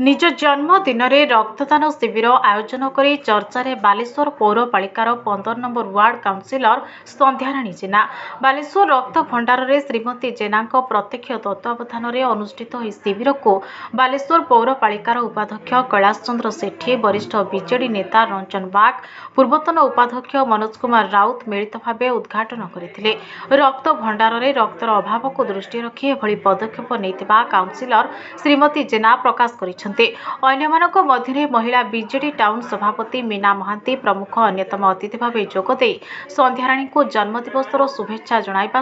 निज जन्मदिन में रक्तदान शिविर आयोजन कर चर्चा रे Baleshwar पौरपालिकार 15 number ward councillor Sandhyarani जेना। बालेश्वर रक्त भंडार रे श्रीमती जेना प्रत्यक्ष तत्वावधान में अनुष्ठित शिविर को बालेश्वर पौरपालिकार उपाध्यक्ष कैलाश चंद्र सेठी, वरिष्ठ बीजेडी नेता रंजन बाग, पूर्वतन उपाध्यक्ष मनोज कुमार राउत मिलित भाव उद्घाटन करते। रक्त भंडार रे रक्तर अभाव को दृष्टि रखी एभली पदक्षेप नैतिबा काउंसिलर श्रीमती जेना प्रकाश कर मध्य महिला बीजेडी टाउन सभापति मीना महांती प्रमुख अन्यतम अतिथि भाव जोगदे संध्याराणी को जन्मदिवसर शुभेच्छा जणाइबा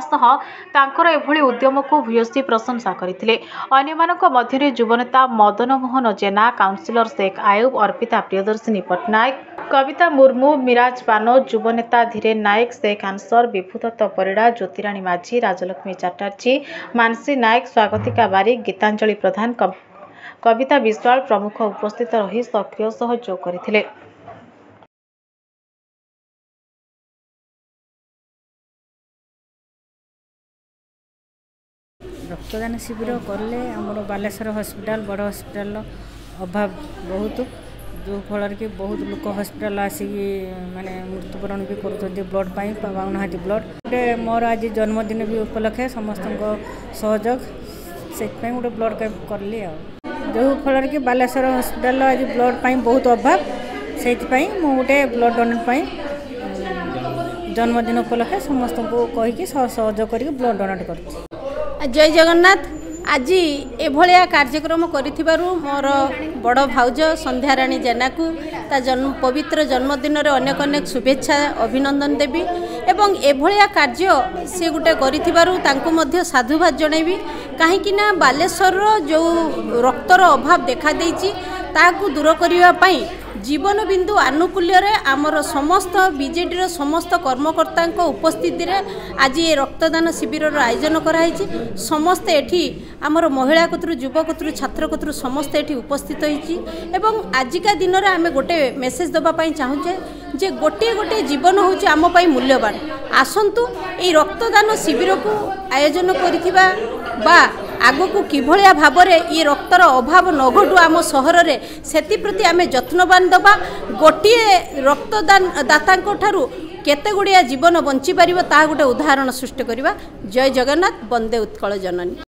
एभली उद्यम को भूयसी प्रशंसा करथिले। मध्य युवनेता मदन मोहन जेना, काउंसिलर शेख आयुब, अर्पिता प्रियदर्शिनी पट्टनायक, कविता मुर्मू, मिराज पानो, युवनेता धीरेन नायक, शेख आंसर, विभुदत्त परिड़ा, ज्योतिराणी माझी, राजलक्ष्मी चटर्जी, मानसी नायक, स्वागतिका बारिक, गीतांजलि प्रधान, कविता विश्वाल प्रमुख उपस्थित रही सक्रिय सहयोग करथिले। रक्तदान शिविर कले आमर बालेश्वर हॉस्पिटल बड़ हॉस्पिटल अभाव बहुत, जो फल कि बहुत लोक हॉस्पिटल आसिक माने मृत्युवरण भी कर ब्लड पाऊना ब्लड। मोर आज जन्मदिन भी उपलक्षे समस्त सहयोग से गोटे ब्लड कैंप कली जो फल कि बालेश्वर हॉस्पिटल आज ब्लड पाई बहुत अभाव, से गोटे ब्लड डोनेट जन्मदिन उपलक्षे समस्त को कहीकि सहयोग कर ब्लड डोनेट कर। जय जगन्नाथ। आज एभलिया कार्यक्रम करिथिबारु मोर बड़ भाउज संध्याराणी जेना को पवित्र जन्मदिन रे अनेक अनेक शुभेच्छा अभिनंदन देवी एवं एभलिया कार्य से गुटे करिथिबारु तांको मध्य साधुवाद जणैबी। काहेकि ना बालेश्वर जो रक्तर अभाव देखा देइछि ताकू दूर करिवा पई जीवन बिंदु आनुकूल्य रे आमर समस्त बीजेडी समस्त कर्मकर्ता उपस्थिति रे आज ये रक्तदान शिविर आयोजन कराई। समस्त एठी आमर महिला कतरु युवा कतरु छात्र कतरु समस्त एठी उपस्थित होइछि एवं आजिका दिन रे आमे गोटे मेसेज दबा पई चाहूचे जे गोटे गोटे जीवन होउछि आम पई मूल्यवान। आसंतु ए रक्तदान शिविर को आयोजन करिथिबा बा आगो को किभलिया भाबरे ये रक्तर अभाव न घटू आम सहर रे सेति प्रति आमे जत्नवान दबा। गोटिए रक्तदान दातांको ठारू केते गुड़िया जीवन बंची पारिबो ता गोटे उदाहरण सृष्टि करिबा। जय जगन्नाथ। वंदे उत्कल जननी।